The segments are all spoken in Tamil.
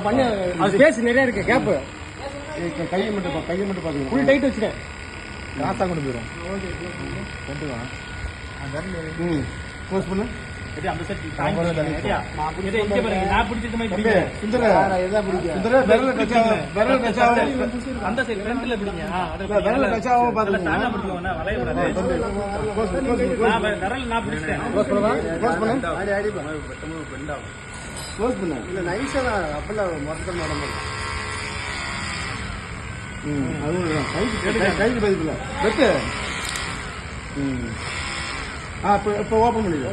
பண்ண அது ஸ்பேஸ் நிறைய இருக்கு கேப். கையை மட்டும் பாத்துக்கணும். ஃபுல் டைட் வச்சுட்டேன். ராசா கொண்டு போயிடும். கொண்டு வா. க்ளோஸ் பண்ணு. அந்த செட் தாங்க சரியா நான் புடிச்சே இங்க பாருங்க நான் புடிச்சது மாதிரி பிடிங்க சுந்தர எதா பிடிங்க சுந்தர விரல டச் ஆகும் அந்த சைடு ஃப்ரண்ட்ல பிடிங்க அத விரல டச் ஆகும் பாருங்க ஸ்டாண்டா பிடிங்க வளைய கூடாது நான் விரல நான் பிடிச்சேன் க்ளோஸ் பண்ணு ஆடி வெட்டமா பெண்ட் ஆகும் க்ளோஸ் பண்ணு இல்ல நைஸா அப்பல மொத்தமா நடந்து அது கைக்கு பதிப்புல வெட்டு இப்ப ஓபன் பண்ணிடு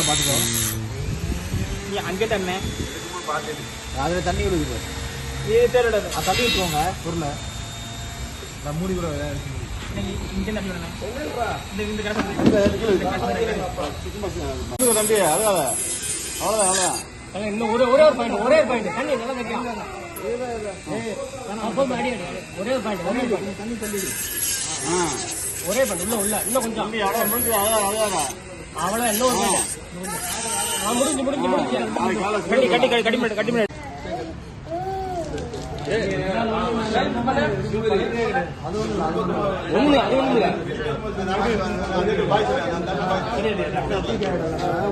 பாத்துக்கோ அங்கே தண்ணே அதுல தண்ணி கொடுக்குது தண்ணி விட்டுருவாங்க பொருளை நான் மூடி கூட தம்பி அதான் அவ்வளவுதான் இன்னும் ஒரே பாயிண்ட் தண்ணி நல்லா வைக்கலாம் ஒரே பாயிண்ட் தண்ணி தள்ளி ஒரே பாயிண்ட் உள்ள இன்னும் கொஞ்சம் அவ்வளோ இன்னும் முடிஞ்சு கட்டி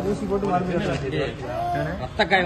ஊசி போட்டு ரத்தக்காய்